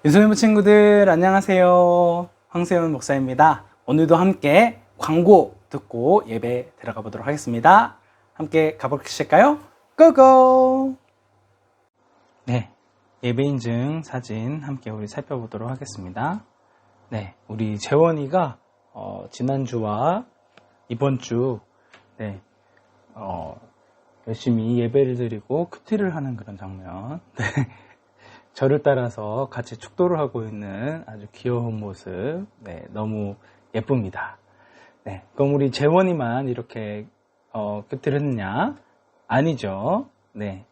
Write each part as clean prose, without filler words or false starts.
유소년부 친구들 안녕하세요. 황세훈 목사입니다. 오늘도 함께 광고 듣고 예배 들어가 보도록 하겠습니다. 함께 가보실까요? 고고! 네, 예배 인증 사진 함께 우리 살펴보도록 하겠습니다. 네, 우리 재원이가 지난주와 이번 주 열심히 예배를 드리고 큐티를 하는 그런 장면. 네. 저를 따라서 같이 축도를 하고 있는 아주 귀여운 모습. 네, 너무 예쁩니다. 네, 그럼 우리 재원이만 이렇게 큐티를 했느냐? 아니죠. 네,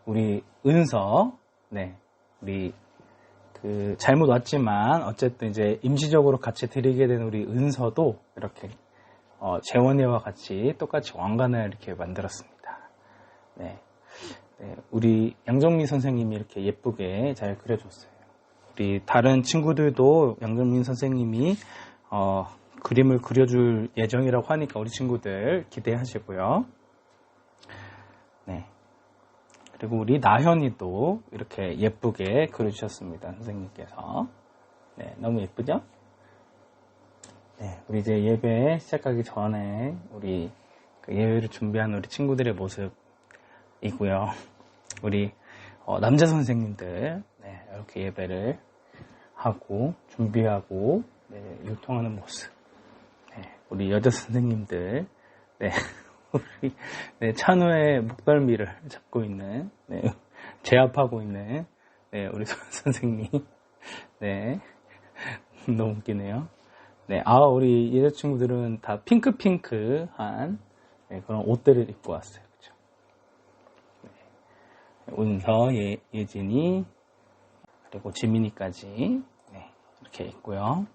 우리 은서, 네, 우리 잘못 왔지만 어쨌든 이제 임시적으로 같이 드리게 된 우리 은서도 이렇게 재원이와 같이 똑같이 왕관을 이렇게 만들었습니다. 네. 네, 우리 양정민 선생님이 이렇게 예쁘게 잘 그려줬어요. 우리 다른 친구들도 양정민 선생님이 그림을 그려줄 예정이라고 하니까 우리 친구들 기대하시고요. 네. 그리고 우리 나현이도 이렇게 예쁘게 그려주셨습니다. 선생님께서. 네, 너무 예쁘죠? 네, 우리 이제 예배 시작하기 전에 우리 예배를 준비하는 우리 친구들의 모습이고요. 우리 남자 선생님들 이렇게 예배를 하고 준비하고 율동하는 모습. 우리 여자 선생님들 우리 찬우의 목덜미를 잡고 있는 제압하고 있는 우리 선생님. 너무 웃기네요. 우리 여자친구들은 다 핑크한 그런 옷들을 입고 왔어요. 그렇죠? 운서, 예진이, 그리고 지민이까지 이렇게 있고요.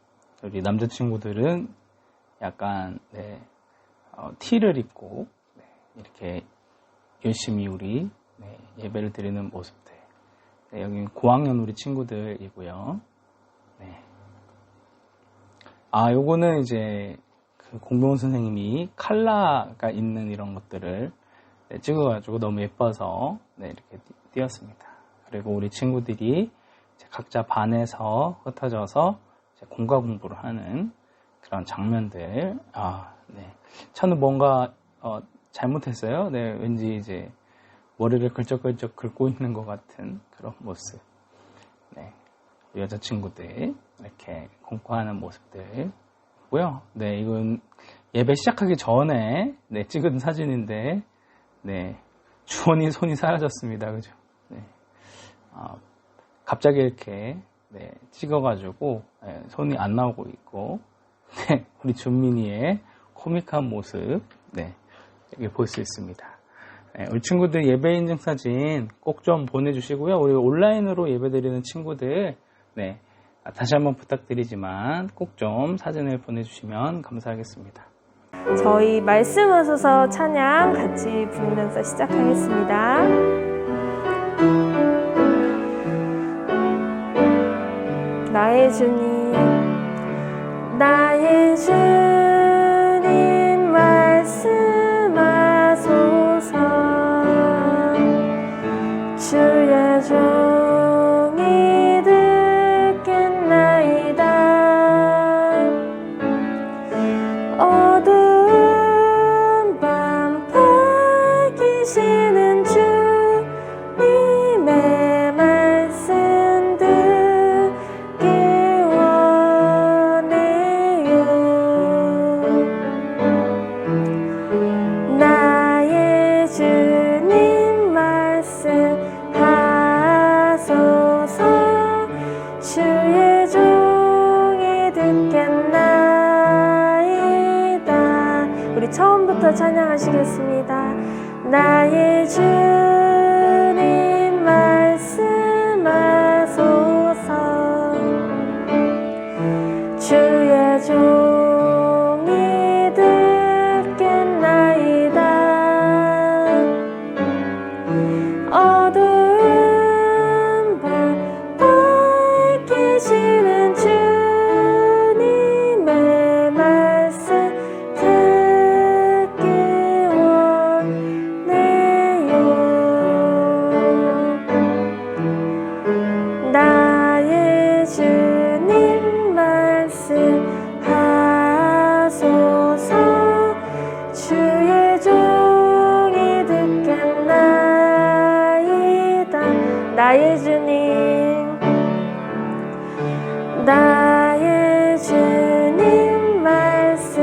우리 남자친구들은 약간 티를 입고 이렇게 열심히 우리 예배를 드리는 모습들. 여기 고학년 우리 친구들이고요. 요거는 이제 공병훈 선생님이 컬러가 있는 이런 것들을 찍어가지고 너무 예뻐서 이렇게 띄었습니다. 그리고 우리 친구들이 이제 각자 반에서 흩어져서 이제 공과 공부를 하는 그런 장면들. 저는 뭔가 잘못했어요. 왠지 이제 머리를 걸쩍걸쩍 긁고 있는 것 같은 그런 모습. 여자친구들 이렇게 공부하는 모습들고요. 이건 예배 시작하기 전에 찍은 사진인데. 주원이 손이 사라졌습니다. 그죠? 갑자기 이렇게 찍어가지고 손이 안 나오고 있고, 우리 준민이의 코믹한 모습 여기 볼 수 있습니다. 우리 친구들 예배 인증 사진 꼭 좀 보내주시고요. 우리 온라인으로 예배 드리는 친구들 다시 한번 부탁드리지만 꼭 좀 사진을 보내주시면 감사하겠습니다. 저희 말씀하소서 찬양 같이 부르면서 시작하겠습니다. 나의 주님, 나의 주님 말씀하소서. 주의 종이 듣겠나이다. 어두운 밤 밝히시는 주님의 말씀 듣기 원해요. 나의 주님 말씀하소서. 주의 종이 듣겠나이다. 우리 처음부터 찬양하시겠습니다. 나의 주님 말씀하소서. 주의 종이 듣겠나이다. 어두운 밤 밝히시는 주님의 말씀 듣기 원해요. 나의 나의 주님 말씀하소서.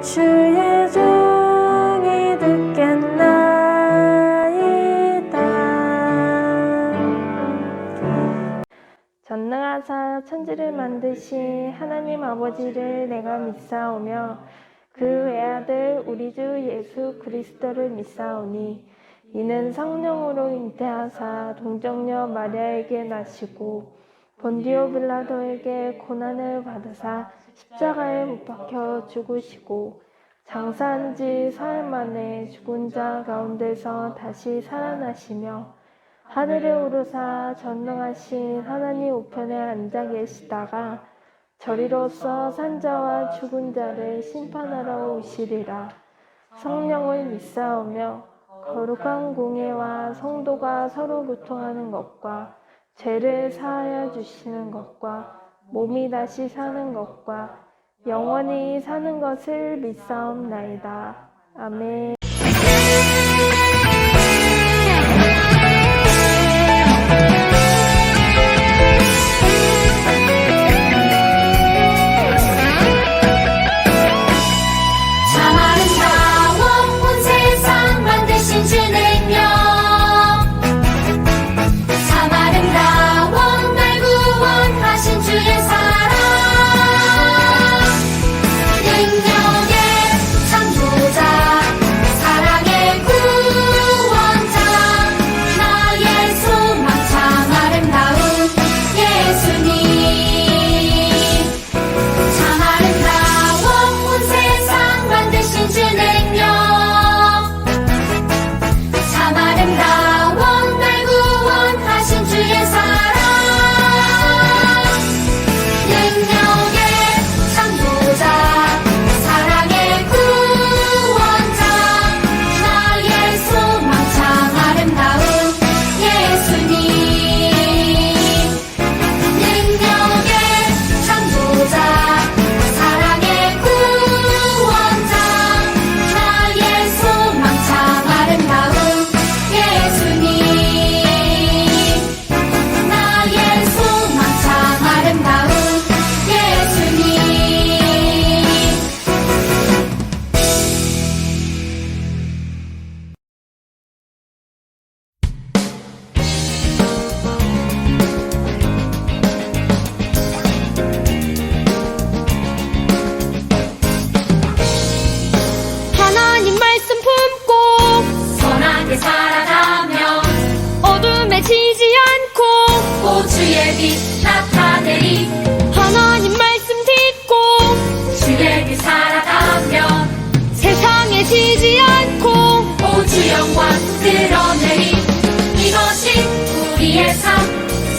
주의 종이 듣겠나이다. 전능하사 천지를 만드신 하나님 아버지를 내가 믿사오며 그 외아들 우리 주 예수 그리스도를 믿사오니 이는 성령으로 잉태하사 동정녀 마리아에게 나시고 본디오 빌라도에게 고난을 받으사 십자가에 못 박혀 죽으시고 장사한 지 사흘 만에 죽은 자 가운데서 다시 살아나시며 하늘에 오르사 전능하신 하나님 우편에 앉아 계시다가 저리로서 산자와 죽은 자를 심판하러 오시리라. 성령을 믿사오며 거룩한 공예와 성도가 서로 교통하는 것과 죄를 사하여 주시는 것과 몸이 다시 사는 것과 영원히 사는 것을 믿사옵나이다. 아멘.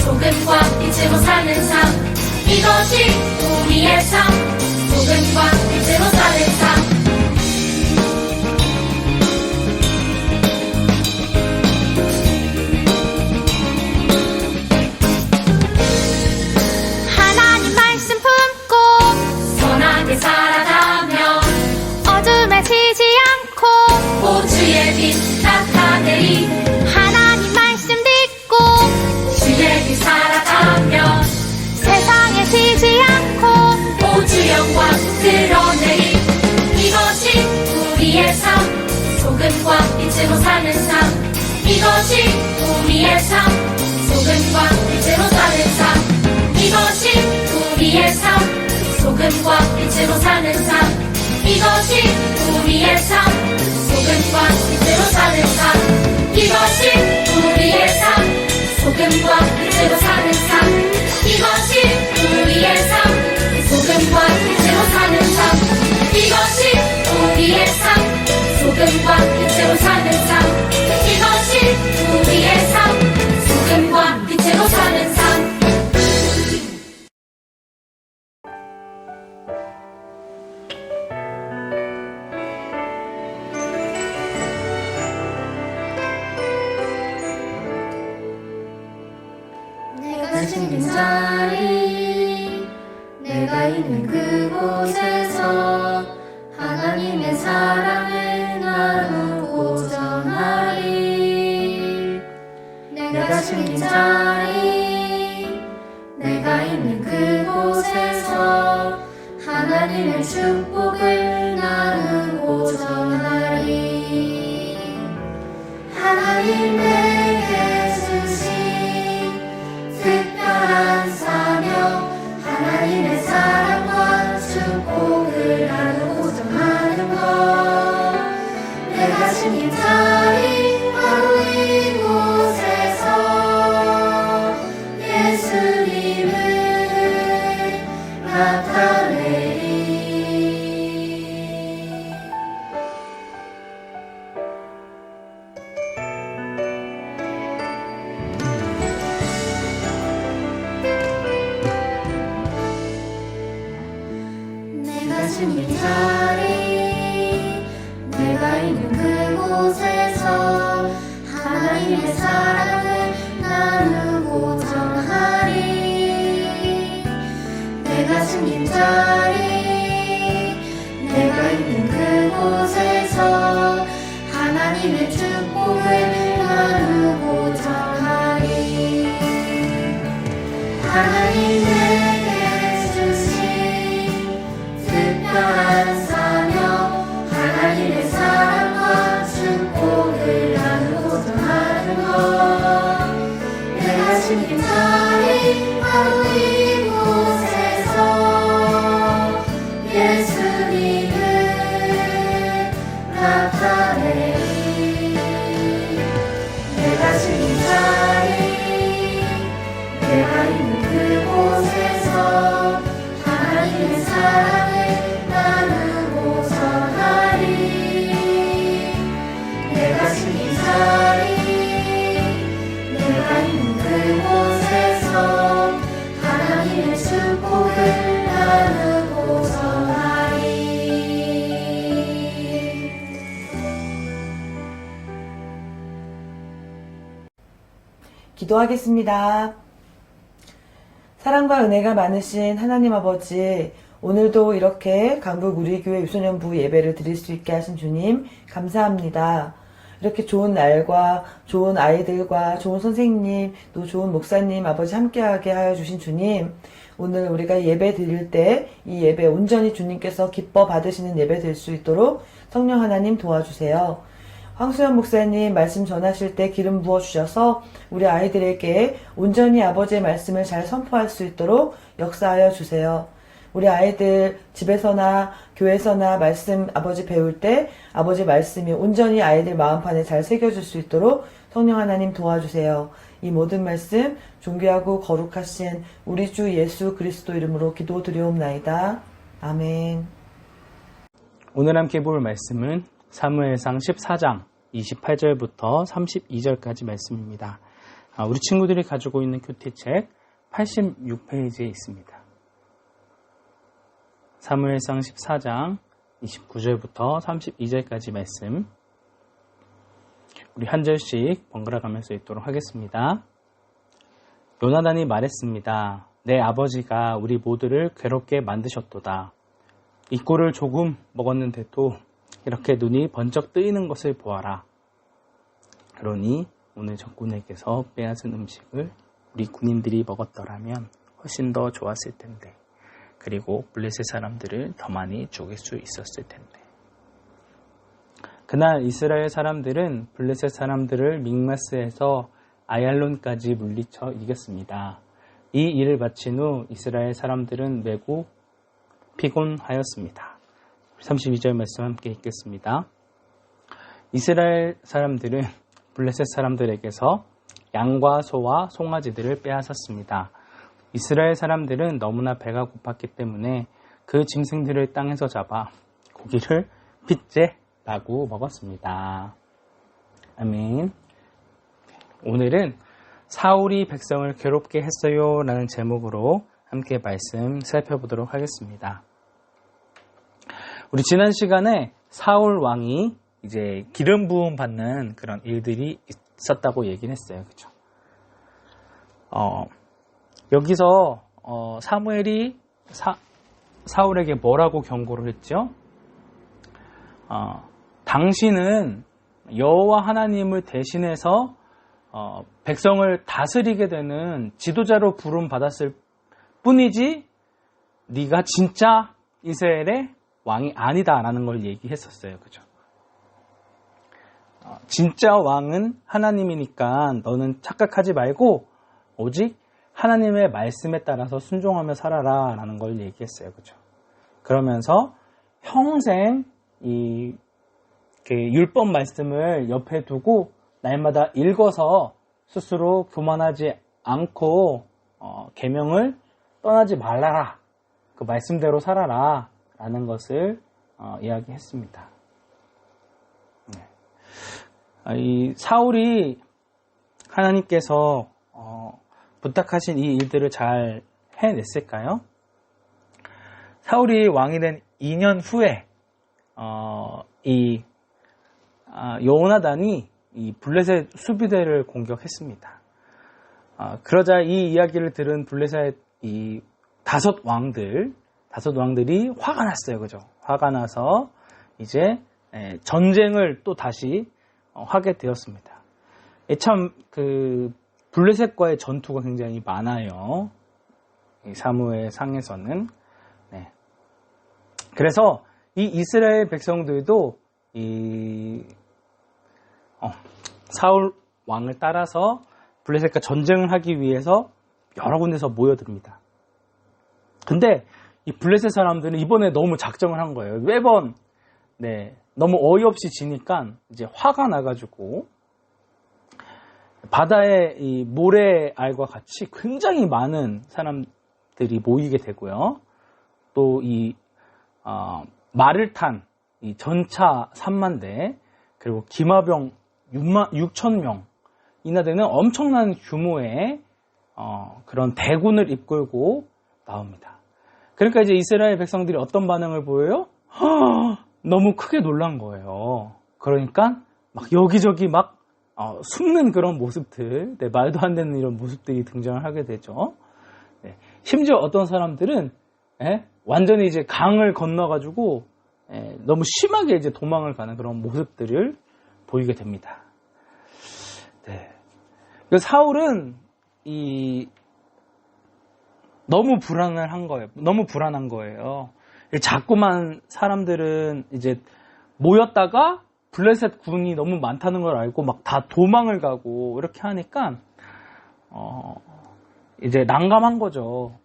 소금과 빛으로 사는 삶 이것이 우리의 삶 소금과 빛으로 사는 삶 하나님 말씀 품고 선하게 살아가며 어둠에 지지 않고 호주의 빛 나타내리 하나님 말씀 듣고 주의 빛 살아가며 세상에 지지 않고 호주 영광 드러내리 이것이 우리의 삶 소금과 빛으로 사는 삶 이것이 우리의 삶 소금과 빛으로 사는 삶 이것이 우리의 삶 소금과 빛으로 사는 삶 이것이 우리의 삶 소금과 빛으로 사는 삶 이것이 우리의 삶 소금과 빛으로 사는 삶 이것이 우리의 삶 소금과 빛으로 사는 삶 이것이 우리의 삶 소금과 빛으로 사는 삶 이것이 우리의 삶 소금과 빛으로 사는 삶 내가 생긴 자리 내가 있는 그곳에서 하나님의 사랑을 나누고 전하리 내가 내가 숨긴 자리 내가 있는 그곳에서 하나님의 축복을 나누고 전하리 하나님 내게 주신 특별한 사명 하나님의 사랑과 축복을 나누고 전하는 것 내가 숨긴 자리 바로 이곳에서 예수님을 나타내리 내가 숨긴 자리 내가 있는 그곳에서 하나님의 사랑을 나누고 전하리 내가 숨긴 자리 내가 있는 그곳에서 하나님의 축복을 나누고 전하리 하나님 내게 주신 특별한 사명 하나님의 사랑과 축복을 나누고 전하는 것 내가 숨긴 자리 바로 이곳에서 예수님을 나타내리 내가 숨긴 자리 내가 있는 그곳에서 하나님의 사랑을 나누고 전하리 내가 숨긴 자리 내가 있는 그곳에서 하나님의 축복을 나누고 전하리 기도하겠습니다. 사랑과 은혜가 많으신 하나님 아버지, 오늘도 이렇게 강북 우리 교회 유소년부 예배를 드릴 수 있게 하신 주님 감사합니다. 이렇게 좋은 날과 좋은 아이들과 좋은 선생님, 또 좋은 목사님 아버지 함께하게 하여 주신 주님, 오늘 우리가 예배 드릴 때 이 예배 온전히 주님께서 기뻐 받으시는 예배 될 수 있도록 성령 하나님 도와주세요. 황수연 목사님 말씀 전하실 때 기름 부어주셔서 우리 아이들에게 온전히 아버지의 말씀을 잘 선포할 수 있도록 역사하여 주세요. 우리 아이들 집에서나 교회에서나 말씀 아버지 배울 때 아버지 말씀이 온전히 아이들 마음판에 잘 새겨질 수 있도록 성령 하나님 도와주세요. 이 모든 말씀 존귀하고 거룩하신 우리 주 예수 그리스도 이름으로 기도드리옵나이다. 아멘. 오늘 함께 볼 말씀은 사무엘상 14장 28절부터 32절까지 말씀입니다. 우리 친구들이 가지고 있는 큐티책 86페이지에 있습니다. 사무엘상 14장 29절부터 32절까지 말씀, 우리 한 절씩 번갈아 가면서 읽도록 하겠습니다. 요나단이 말했습니다. 내 아버지가 우리 모두를 괴롭게 만드셨도다. 이 꼴을 조금 먹었는데도 이렇게 눈이 번쩍 뜨이는 것을 보아라. 그러니 오늘 적군에게서 빼앗은 음식을 우리 군인들이 먹었더라면 훨씬 더 좋았을 텐데, 그리고 블레셋 사람들을 더 많이 죽일 수 있었을 텐데. 그날 이스라엘 사람들은 블레셋 사람들을 믹마스에서 아얄론까지 물리쳐 이겼습니다. 이 일을 마친 후 이스라엘 사람들은 매우 피곤하였습니다. 32절 말씀 함께 읽겠습니다. 이스라엘 사람들은 블레셋 사람들에게서 양과 소와 송아지들을 빼앗았습니다. 이스라엘 사람들은 너무나 배가 고팠기 때문에 그 짐승들을 땅에서 잡아 고기를 핏째 라고 먹었습니다. 아멘. 오늘은 사울이 백성을 괴롭게 했어요 라는 제목으로 함께 말씀 살펴보도록 하겠습니다. 우리 지난 시간에 사울 왕이 이제 기름 부음 받는 그런 일들이 있었다고 얘기를 했어요. 그죠? 여기서 사무엘이 사울에게 뭐라고 경고를 했죠? 당신은 여호와 하나님을 대신해서 백성을 다스리게 되는 지도자로 부름 받았을 뿐이지 네가 진짜 이스라엘의 왕이 아니다라는 걸 얘기했었어요. 그죠? 진짜 왕은 하나님이니까 너는 착각하지 말고 오직 하나님의 말씀에 따라서 순종하며 살아라 라는 걸 얘기했어요. 그죠? 그러면서 평생 이 율법 말씀을 옆에 두고 날마다 읽어서 스스로 교만하지 않고 계명을 떠나지 말라라. 그 말씀대로 살아라 라는 것을 이야기했습니다. 이 사울이 하나님께서 부탁하신 이 일들을 잘 해냈을까요? 사울이 왕이 된 2년 후에 요나단이 이 블레셋 수비대를 공격했습니다. 그러자 이 이야기를 들은 블레셋 이 다섯 왕들이 화가 났어요. 그죠? 화가 나서 이제 전쟁을 또 다시 하게 되었습니다. 참 블레셋과의 전투가 굉장히 많아요. 이 사무엘 상에서는. 네. 그래서 이 이스라엘 백성들도 사울 왕을 따라서 블레셋과 전쟁을 하기 위해서 여러 군데서 모여듭니다. 근데 이 블레셋 사람들은 이번에 너무 작정을 한 거예요. 매번 너무 어이없이 지니까 이제 화가 나가지고 바다의 이 모래알과 같이 굉장히 많은 사람들이 모이게 되고요. 또 이 말을 탄 이 전차 3만 대 그리고 기마병 6천 명이나 되는 엄청난 규모의 그런 대군을 이끌고 나옵니다. 그러니까 이제 이스라엘 백성들이 어떤 반응을 보여요? 너무 크게 놀란 거예요. 그러니까 막 여기저기 막 숨는 그런 모습들, 말도 안 되는 이런 모습들이 등장을 하게 되죠. 심지어 어떤 사람들은 완전히 이제 강을 건너가지고 너무 심하게 이제 도망을 가는 그런 모습들을 보이게 됩니다. 사울은 너무 불안한 거예요. 자꾸만 사람들은 이제 모였다가 블레셋 군이 너무 많다는 걸 알고 막 다 도망을 가고 이렇게 하니까 이제 난감한 거죠.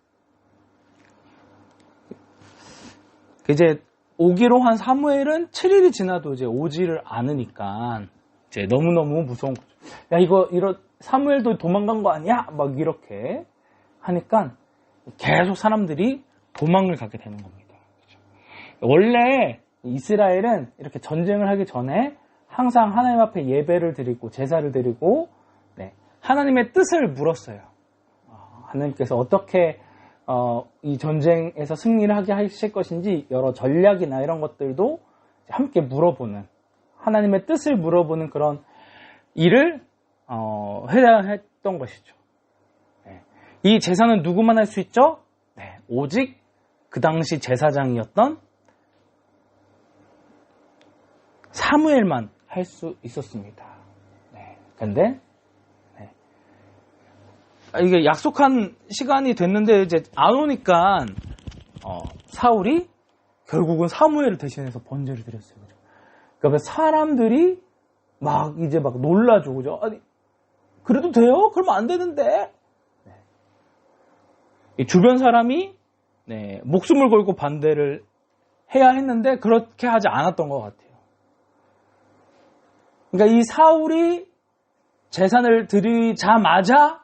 이제 오기로 한 사무엘은 7일이 지나도 이제 오지를 않으니까 이제 너무너무 무서운 거죠. 야, 이런 사무엘도 도망간 거 아니야? 막 이렇게 하니까 계속 사람들이 도망을 가게 되는 겁니다. 원래 이스라엘은 이렇게 전쟁을 하기 전에 항상 하나님 앞에 예배를 드리고 제사를 드리고 하나님의 뜻을 물었어요. 하나님께서 어떻게 이 전쟁에서 승리를 하게 하실 것인지 여러 전략이나 이런 것들도 함께 물어보는 하나님의 뜻을 물어보는 그런 일을 해야 했던 것이죠. 이 제사는 누구만 할 수 있죠? 오직 그 당시 제사장이었던 사무엘만 할 수 있었습니다. 그런데 이게 약속한 시간이 됐는데 이제 안 오니까 사울이 결국은 사무엘을 대신해서 번제를 드렸어요. 그러니까 사람들이 막 놀라죠, 그죠? 아니 그래도 돼요? 그러면 안 되는데. 이 주변 사람이 목숨을 걸고 반대를 해야 했는데 그렇게 하지 않았던 것 같아요. 그러니까 이 사울이 제사를 드리자마자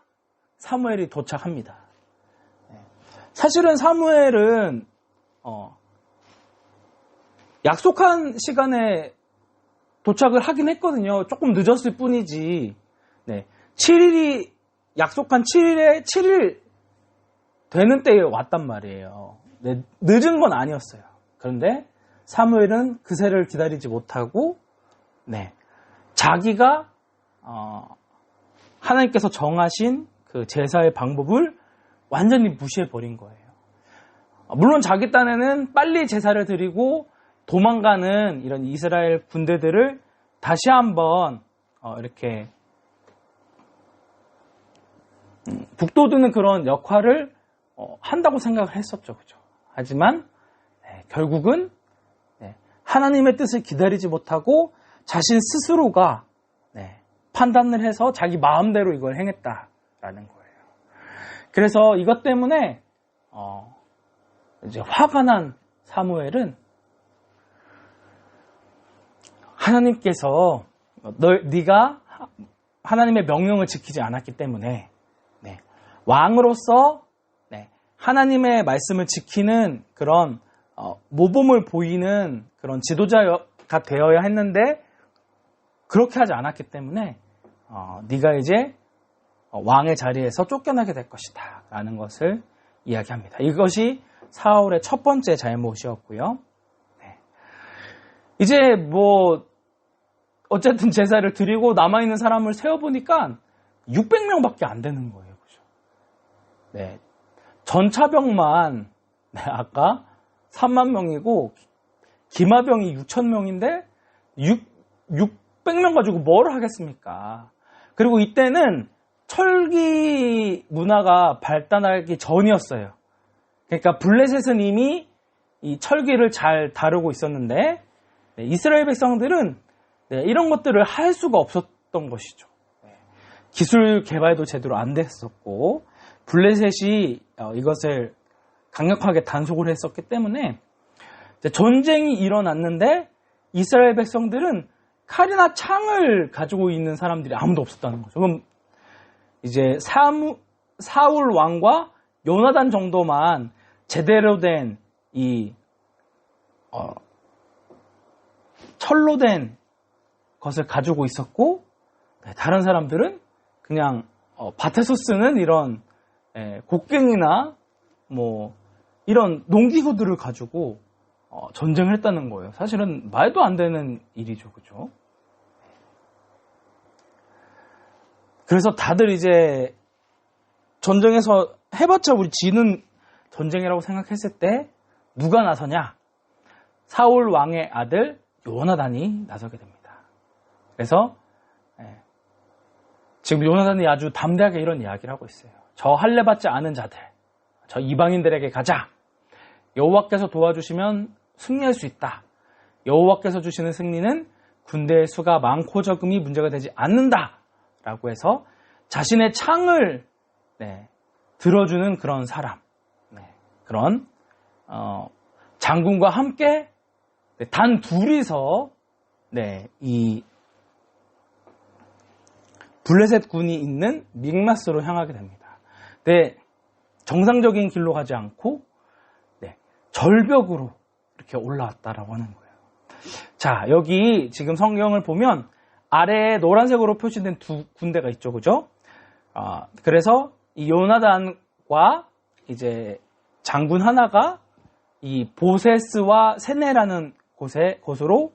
사무엘이 도착합니다. 사실은 사무엘은 약속한 시간에 도착을 하긴 했거든요. 조금 늦었을 뿐이지. 7일이 약속한 7일에 7일 되는 때에 왔단 말이에요. 늦은 건 아니었어요. 그런데 사무엘은 그새를 기다리지 못하고 자기가 하나님께서 정하신 그 제사의 방법을 완전히 무시해버린 거예요. 물론 자기 딴에는 빨리 제사를 드리고 도망가는 이런 이스라엘 군대들을 다시 한번 이렇게 북돋우는 그런 역할을 한다고 생각을 했었죠. 그죠? 하지만 결국은 하나님의 뜻을 기다리지 못하고 자신 스스로가 판단을 해서 자기 마음대로 이걸 행했다라는 거예요. 그래서 이것 때문에 이제 화가 난 사무엘은 하나님께서 네가 하나님의 명령을 지키지 않았기 때문에 왕으로서 하나님의 말씀을 지키는 그런 모범을 보이는 그런 지도자가 되어야 했는데 그렇게 하지 않았기 때문에 네가 이제 왕의 자리에서 쫓겨나게 될 것이다 라는 것을 이야기합니다. 이것이 사울의 첫 번째 잘못이었고요. 이제 어쨌든 제사를 드리고 남아있는 사람을 세어보니까 600명밖에 안 되는 거예요. 그죠? 전차병만 아까 3만 명이고 기마병이 6천 명인데 600명 가지고 뭘 하겠습니까? 그리고 이때는 철기 문화가 발달하기 전이었어요. 그러니까 블레셋은 이미 이 철기를 잘 다루고 있었는데 이스라엘 백성들은 이런 것들을 할 수가 없었던 것이죠. 기술 개발도 제대로 안 됐었고 블레셋이 이것을 강력하게 단속을 했었기 때문에 전쟁이 일어났는데 이스라엘 백성들은 칼이나 창을 가지고 있는 사람들이 아무도 없었다는 거죠. 그럼 이제 사울 왕과 요나단 정도만 제대로 된 이 철로 된 것을 가지고 있었고 다른 사람들은 그냥 밭에서 쓰는 이런 곡괭이나 이런 농기구들을 가지고 전쟁을 했다는 거예요. 사실은 말도 안 되는 일이죠. 그죠? 그래서 다들 이제 전쟁에서 해봤자 우리 지는 전쟁이라고 생각했을 때 누가 나서냐? 사울 왕의 아들 요나단이 나서게 됩니다. 그래서 지금 요나단이 아주 담대하게 이런 이야기를 하고 있어요. 저 할례받지 않은 자들, 저 이방인들에게 가자. 여호와께서 도와주시면 승리할 수 있다. 여호와께서 주시는 승리는 군대의 수가 많고 적음이 문제가 되지 않는다. 라고 해서 자신의 창을 들어주는 그런 사람, 그런 장군과 함께 단 둘이서 이 블레셋 군이 있는 믹마스로 향하게 됩니다. 정상적인 길로 가지 않고 절벽으로 이렇게 올라왔다라고 하는 거예요. 자, 여기 지금 성경을 보면 아래에 노란색으로 표시된 두 군대가 있죠, 그죠? 그래서 이 요나단과 이제 장군 하나가 이 보세스와 세네라는 곳으로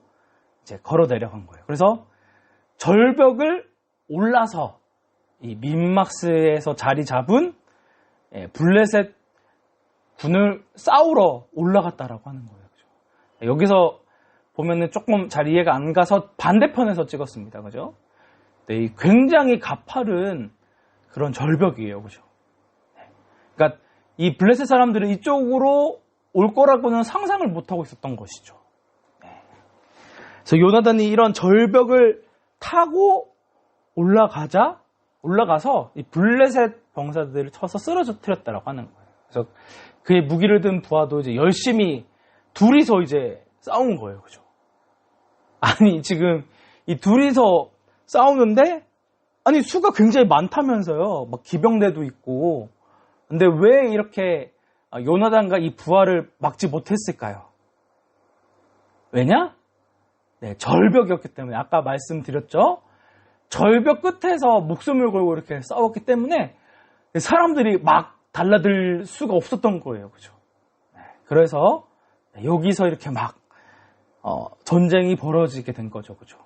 이제 걸어 내려간 거예요. 그래서 절벽을 올라서 이 민막스에서 자리 잡은 블레셋 군을 싸우러 올라갔다라고 하는 거예요. 그죠? 여기서 보면은 조금 잘 이해가 안 가서 반대편에서 찍었습니다. 그죠? 굉장히 가파른 그런 절벽이에요. 그죠? 그러니까 이 블레셋 사람들은 이쪽으로 올 거라고는 상상을 못 하고 있었던 것이죠. 그래서 요나단이 이런 절벽을 타고 올라가서 이 블레셋 병사들을 쳐서 쓰러뜨렸다라고 하는 거예요. 그래서 그의 무기를 든 부하도 이제 열심히 둘이서 이제 싸운 거예요. 그죠? 아니, 지금 이 둘이서 싸우는데, 아니, 수가 굉장히 많다면서요. 막 기병대도 있고. 근데 왜 이렇게 요나단과 이 부하를 막지 못했을까요? 왜냐? 절벽이었기 때문에. 아까 말씀드렸죠? 절벽 끝에서 목숨을 걸고 이렇게 싸웠기 때문에 사람들이 막 달라들 수가 없었던 거예요. 그죠? 그래서 여기서 이렇게 막 전쟁이 벌어지게 된 거죠. 그죠?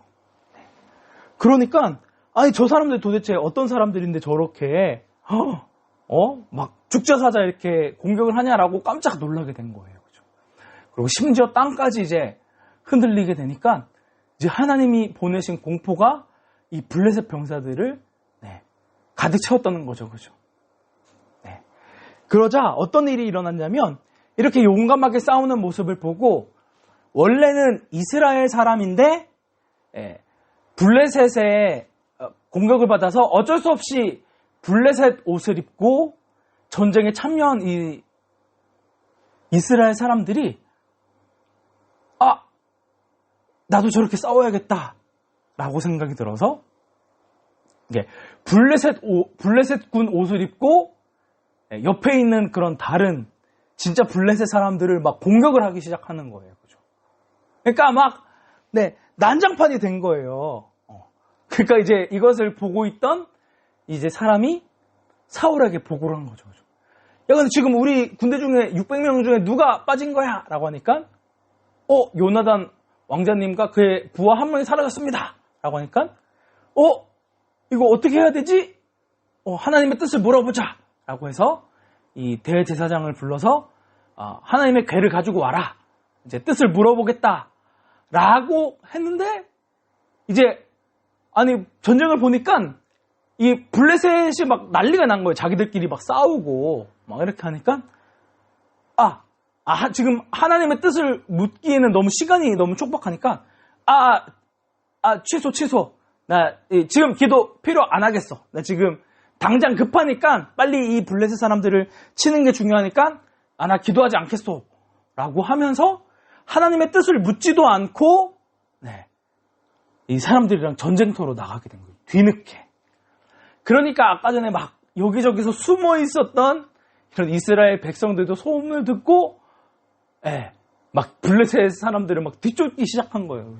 그러니까 아니 저 사람들 도대체 어떤 사람들인데 저렇게 막 죽자 사자 이렇게 공격을 하냐라고 깜짝 놀라게 된 거예요. 그죠? 그리고 심지어 땅까지 이제 흔들리게 되니까 이제 하나님이 보내신 공포가 이 블레셋 병사들을 가득 채웠다는 거죠. 그죠? 그러자 어떤 일이 일어났냐면 이렇게 용감하게 싸우는 모습을 보고 원래는 이스라엘 사람인데 블레셋의 공격을 받아서 어쩔 수 없이 블레셋 옷을 입고 전쟁에 참여한 이 이스라엘 사람들이 나도 저렇게 싸워야겠다 라고 생각이 들어서 블레셋군 옷을 입고 옆에 있는 그런 다른 진짜 블레셋 사람들을 막 공격을 하기 시작하는 거예요. 그죠? 그러니까 막 난장판이 된 거예요. 그러니까 이제 이것을 보고 있던 이제 사람이 사울에게 보고를 한 거죠. 야, 근데 지금 우리 군대 중에 600명 중에 누가 빠진 거야? 라고 하니까 요나단 왕자님과 그의 부하 한 명이 사라졌습니다. 라고 하니까 이거 어떻게 해야 되지? 하나님의 뜻을 물어보자. 라고 해서 이 대제사장을 불러서 하나님의 궤를 가지고 와라. 이제 뜻을 물어보겠다. 라고 했는데 이제 전쟁을 보니까 이 블레셋이 막 난리가 난 거예요. 자기들끼리 막 싸우고 막 이렇게 하니까 지금 하나님의 뜻을 묻기에는 너무 시간이 너무 촉박하니까 취소. 나 지금 기도 필요 안 하겠어. 나 지금 당장 급하니까 빨리 이 블레셋 사람들을 치는 게 중요하니까 나 기도하지 않겠소. 라고 하면서 하나님의 뜻을 묻지도 않고 이 사람들이랑 전쟁터로 나가게 된 거예요. 뒤늦게. 그러니까 아까 전에 막 여기저기서 숨어 있었던 이런 이스라엘 백성들도 소문을 듣고 막 블레셋 사람들을 막 뒤쫓기 시작한 거예요.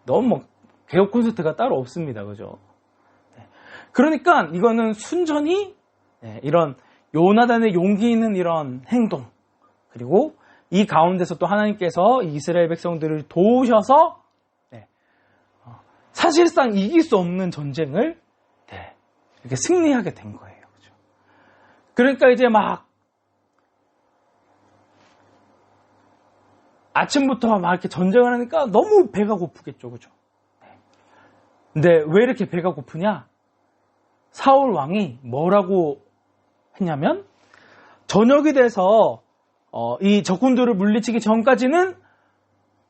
너무 개혁 콘서트가 따로 없습니다. 그죠? 그러니까 이거는 순전히 이런 요나단의 용기 있는 이런 행동, 그리고 이 가운데서 또 하나님께서 이스라엘 백성들을 도우셔서 사실상 이길 수 없는 전쟁을 이렇게 승리하게 된 거예요. 그죠? 그러니까 이제 막 아침부터 막 이렇게 전쟁을 하니까 너무 배가 고프겠죠. 그죠? 근데 왜 이렇게 배가 고프냐? 사울 왕이 뭐라고 했냐면 저녁이 돼서 이 적군들을 물리치기 전까지는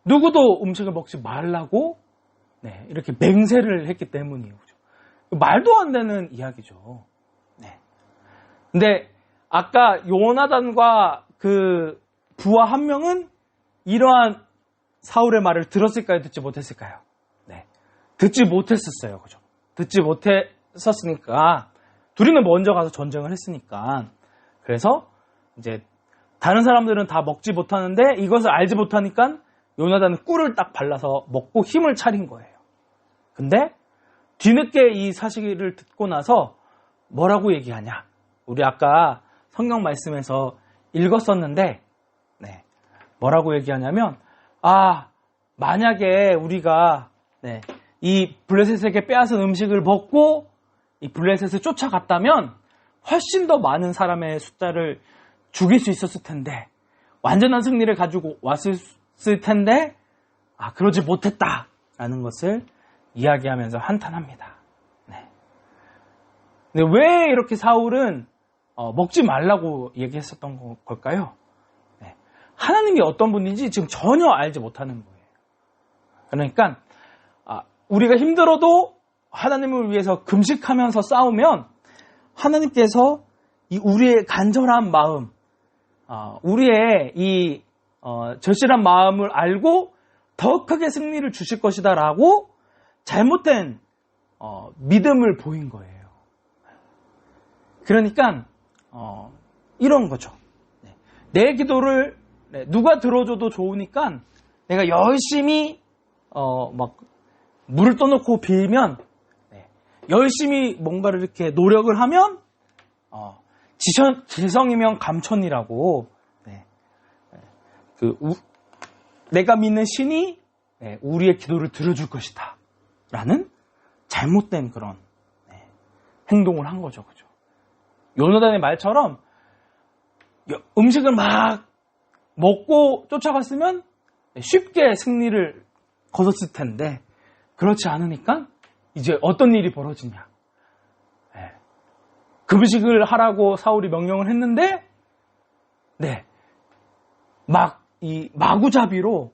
누구도 음식을 먹지 말라고 이렇게 맹세를 했기 때문이에요. 그죠? 말도 안 되는 이야기죠. 근데 아까 요나단과 그 부하 한 명은 이러한 사울의 말을 들었을까요? 듣지 못했을까요? 듣지 못했었어요. 그죠? 듣지 못했었으니까 둘이는 먼저 가서 전쟁을 했으니까 그래서 이제 다른 사람들은 다 먹지 못하는데 이것을 알지 못하니까 요나단은 꿀을 딱 발라서 먹고 힘을 차린 거예요. 근데 뒤늦게 이 사실을 듣고 나서 뭐라고 얘기하냐? 우리 아까 성경 말씀에서 읽었었는데 뭐라고 얘기하냐면 만약에 우리가 이 블레셋에게 빼앗은 음식을 먹고 이 블레셋을 쫓아갔다면 훨씬 더 많은 사람의 숫자를 죽일 수 있었을 텐데 완전한 승리를 가지고 왔을 텐데 그러지 못했다라는 것을 이야기하면서 한탄합니다. 근데 왜 이렇게 사울은 먹지 말라고 얘기했었던 걸까요? 하나님이 어떤 분인지 지금 전혀 알지 못하는 거예요. 그러니까 우리가 힘들어도 하나님을 위해서 금식하면서 싸우면 하나님께서 우리의 간절한 마음, 우리의 이 절실한 마음을 알고 더 크게 승리를 주실 것이다라고 잘못된 믿음을 보인 거예요. 그러니까 이런 거죠. 내 기도를 누가 들어줘도 좋으니까 내가 열심히 막 물을 떠놓고 빌면 열심히 뭔가를 이렇게 노력을 하면 지성이면 감천이라고 내가 믿는 신이 우리의 기도를 들어줄 것이다 라는 잘못된 그런 행동을 한 거죠. 그죠? 요나단의 말처럼 음식을 막 먹고 쫓아갔으면 쉽게 승리를 거뒀을 텐데 그렇지 않으니까 이제 어떤 일이 벌어지냐. 금식을 하라고 사울이 명령을 했는데 네, 막 이 마구잡이로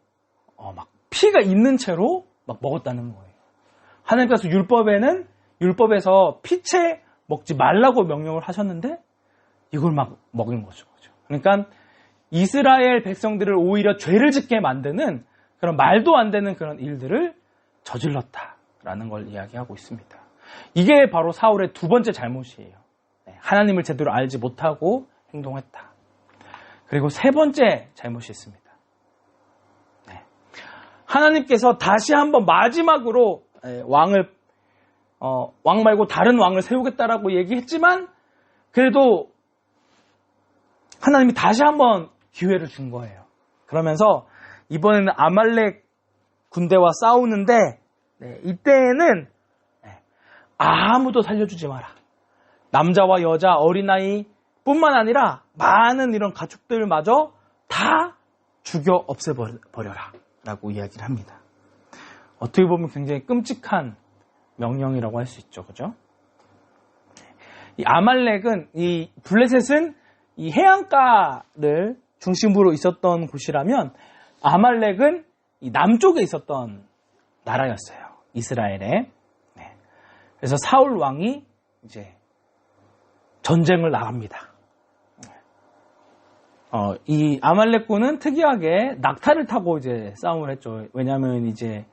막 피가 있는 채로 막 먹었다는 거예요. 하나님께서 율법에서 피채 먹지 말라고 명령을 하셨는데 이걸 막 먹은 거죠. 그러니까 이스라엘 백성들을 오히려 죄를 짓게 만드는 그런 말도 안 되는 그런 일들을 저질렀다라는 걸 이야기하고 있습니다. 이게 바로 사울의 두 번째 잘못이에요. 하나님을 제대로 알지 못하고 행동했다. 그리고 세 번째 잘못이 있습니다. 하나님께서 다시 한번 마지막으로 왕 말고 다른 왕을 세우겠다라고 얘기했지만 그래도 하나님이 다시 한번 기회를 준 거예요. 그러면서 이번에는 아말렉 군대와 싸우는데 이때에는 아무도 살려주지 마라. 남자와 여자, 어린아이 뿐만 아니라 많은 이런 가축들마저 다 죽여 없애버려라 라고 이야기를 합니다. 어떻게 보면 굉장히 끔찍한 명령이라고 할 수 있죠. 그죠? 이 아말렉은, 이 블레셋은 이 해안가를 중심으로 있었던 곳이라면 아말렉은 이 남쪽에 있었던 나라였어요. 이스라엘에. 그래서 사울 왕이 이제 전쟁을 나갑니다. 이 아말렉군은 특이하게 낙타를 타고 이제 싸움을 했죠. 왜냐하면 이제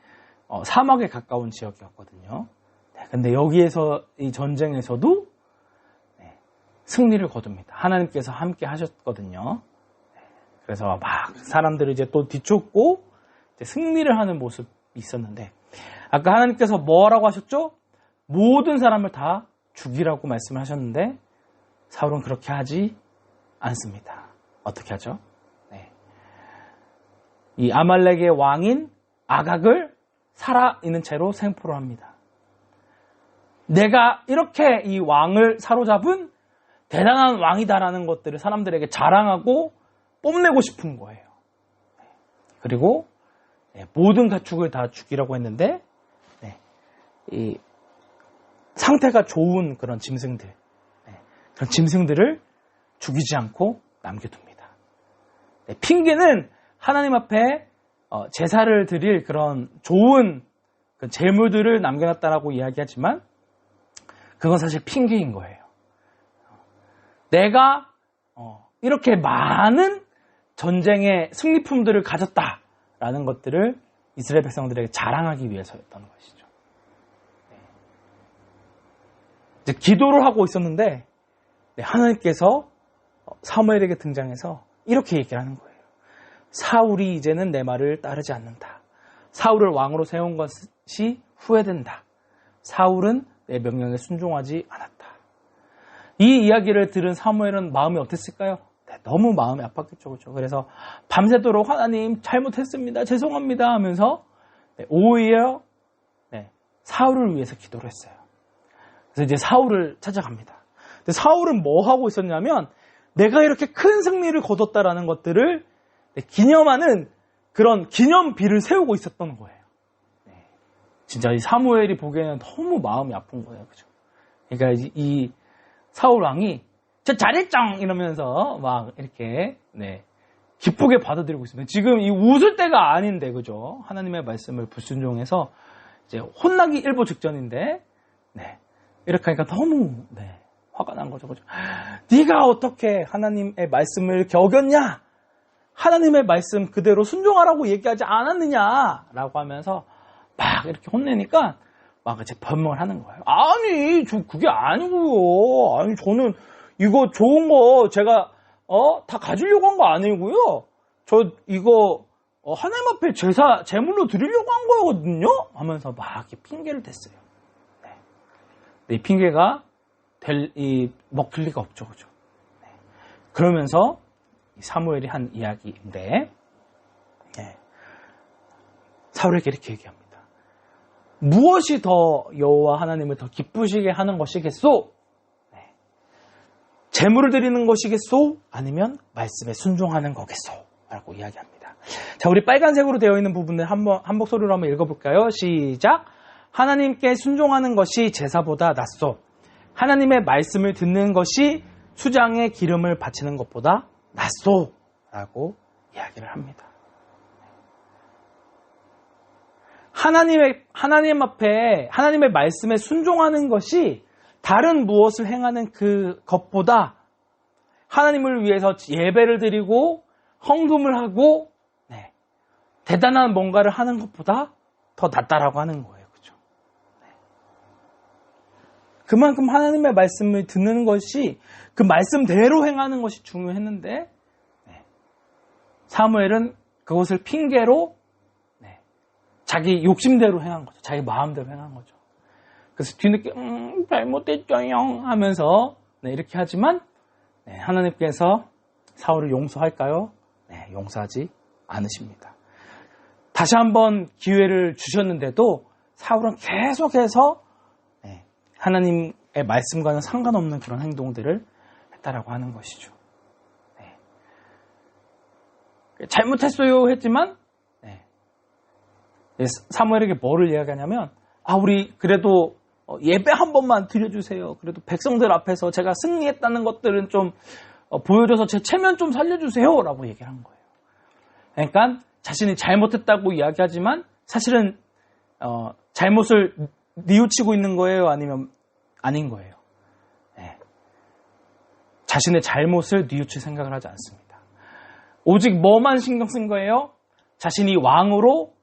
사막에 가까운 지역이었거든요. 근데 여기에서 이 전쟁에서도 승리를 거둡니다. 하나님께서 함께 하셨거든요. 그래서 막 사람들이 이제 또 뒤쫓고 이제 승리를 하는 모습이 있었는데 아까 하나님께서 뭐라고 하셨죠? 모든 사람을 다 죽이라고 말씀을 하셨는데 사울은 그렇게 하지 않습니다. 어떻게 하죠? 이 아말렉의 왕인 아각을 살아있는 채로 생포를 합니다. 내가 이렇게 이 왕을 사로잡은 대단한 왕이다라는 것들을 사람들에게 자랑하고 뽐내고 싶은 거예요. 그리고 모든 가축을 다 죽이라고 했는데 이 상태가 좋은 그런 짐승들, 그런 짐승들을 죽이지 않고 남겨둡니다. 핑계는 하나님 앞에 제사를 드릴 그런 좋은 재물들을 남겨놨다라고 이야기하지만 그건 사실 핑계인 거예요. 내가 이렇게 많은 전쟁의 승리품들을 가졌다라는 것들을 이스라엘 백성들에게 자랑하기 위해서였던 것이죠. 이제 기도를 하고 있었는데 하나님께서 사무엘에게 등장해서 이렇게 얘기를 하는 거예요. 사울이 이제는 내 말을 따르지 않는다. 사울을 왕으로 세운 것이 후회된다. 사울은 내 명령에 순종하지 않았다. 이 이야기를 들은 사무엘은 마음이 어땠을까요? 너무 마음이 아팠겠죠. 그렇죠? 그래서 밤새도록 하나님 잘못했습니다. 죄송합니다 하면서 오히려 사울을 위해서 기도를 했어요. 그래서 이제 사울을 찾아갑니다. 근데 사울은 뭐 하고 있었냐면 내가 이렇게 큰 승리를 거뒀다라는 것들을 기념하는 그런 기념비를 세우고 있었던 거예요. 진짜 이 사무엘이 보기에는 너무 마음이 아픈 거예요. 그죠? 그러니까 이 사울 왕이 저 잘했죠! 이러면서 막 이렇게 기쁘게 받아들이고 있습니다. 지금 이 웃을 때가 아닌데, 그죠? 하나님의 말씀을 불순종해서 이제 혼나기 일보 직전인데, 이렇게 하니까 너무 화가 난 거죠. 그죠? 네가 어떻게 하나님의 말씀을 이렇게 어겼냐? 하나님의 말씀 그대로 순종하라고 얘기하지 않았느냐라고 하면서 막 이렇게 혼내니까 막 이제 변명을 하는 거예요. 아니, 저 그게 아니고요. 아니, 저는 이거 좋은 거 제가 다 가지려고 한 거 아니고요. 저 이거 하나님 앞에 제물로 드리려고 한 거거든요. 하면서 막 이렇게 핑계를 댔어요. 이 핑계가 먹힐 리가 없죠, 그죠? 그러면서 사무엘이 한 이야기인데 사울에게 이렇게 얘기합니다. 무엇이 더 여호와 하나님을 더 기쁘시게 하는 것이겠소? 제물을 드리는 것이겠소? 아니면 말씀에 순종하는 거겠소? 라고 이야기합니다. 자, 우리 빨간색으로 되어 있는 부분을 한 목소리로 한번 읽어볼까요? 시작! 하나님께 순종하는 것이 제사보다 낫소. 하나님의 말씀을 듣는 것이 수장에 기름을 바치는 것보다 낫소 라고 이야기를 합니다. 하나님 앞에 하나님의 말씀에 순종하는 것이 다른 무엇을 행하는 그 것보다 하나님을 위해서 예배를 드리고 헌금을 하고 대단한 뭔가를 하는 것보다 더 낫다라고 하는 거예요. 그죠? 그만큼 하나님의 말씀을 듣는 것이 그 말씀대로 행하는 것이 중요했는데 사무엘은 그것을 핑계로 자기 욕심대로 행한 거죠. 자기 마음대로 행한 거죠. 그래서 뒤늦게 잘못했죠요 하면서 이렇게 하지만 하나님께서 사울을 용서할까요? 용서하지 않으십니다. 다시 한번 기회를 주셨는데도 사울은 계속해서 하나님의 말씀과는 상관없는 그런 행동들을 했다라고 하는 것이죠. 잘못했어요 했지만 사무엘에게 뭐를 이야기하냐면 우리 그래도 예배 한 번만 드려주세요. 그래도 백성들 앞에서 제가 승리했다는 것들은 좀 보여줘서 제 체면 좀 살려주세요 라고 얘기를 한 거예요. 그러니까 자신이 잘못했다고 이야기하지만 사실은 잘못을 뉘우치고 있는 거예요? 아니면 아닌 거예요? 자신의 잘못을 뉘우칠 생각을 하지 않습니다. 오직 뭐만 신경 쓴 거예요? 자신이 왕으로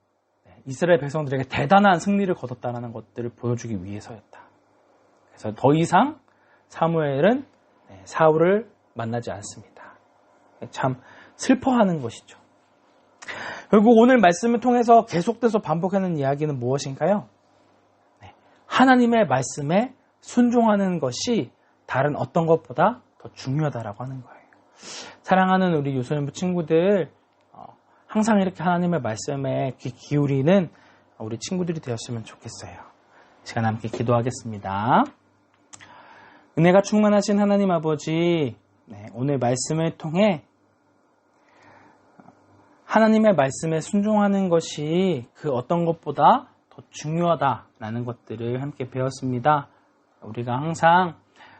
이스라엘 백성들에게 대단한 승리를 거뒀다는 것들을 보여주기 위해서였다. 그래서 더 이상 사무엘은 사울을 만나지 않습니다. 참 슬퍼하는 것이죠. 결국 오늘 말씀을 통해서 계속돼서 반복하는 이야기는 무엇인가요? 하나님의 말씀에 순종하는 것이 다른 어떤 것보다 더 중요하다라고 하는 거예요. 사랑하는 우리 유소년부 친구들, 항상 이렇게 하나님의 말씀에 귀 기울이는 우리 친구들이 되었으면 좋겠어요. 시간 함께 기도하겠습니다. 은혜가 충만하신 하나님 아버지, 오늘 말씀을 통해 하나님의 말씀에 순종하는 것이 그 어떤 것보다 더 중요하다라는 것들을 함께 배웠습니다. 우리가 항상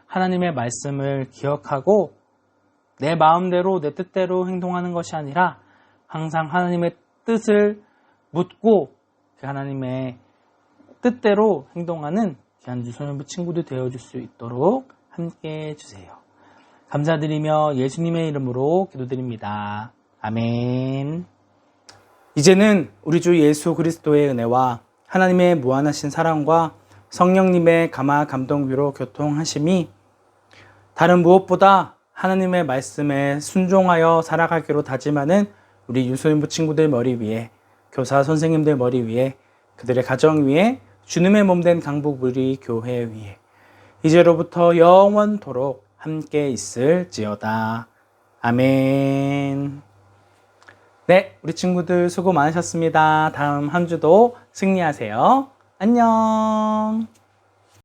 하나님의 말씀을 기억하고 내 마음대로 내 뜻대로 행동하는 것이 아니라 항상 하나님의 뜻을 묻고 그 하나님의 뜻대로 행동하는 귀한 유소년부 친구들 되어줄 수 있도록 함께 해주세요. 감사드리며 예수님의 이름으로 기도드립니다. 아멘. 이제는 우리 주 예수 그리스도의 은혜와 하나님의 무한하신 사랑과 성령님의 감화 감동비로 교통하심이 다른 무엇보다 하나님의 말씀에 순종하여 살아가기로 다짐하는 우리 유소년부 친구들 머리 위에, 교사 선생님들 머리 위에, 그들의 가정 위에, 주님의 몸된 강북 우리 교회 위에 이제로부터 영원토록 함께 있을지어다. 아멘. 네, 우리 친구들 수고 많으셨습니다. 다음 한 주도 승리하세요. 안녕.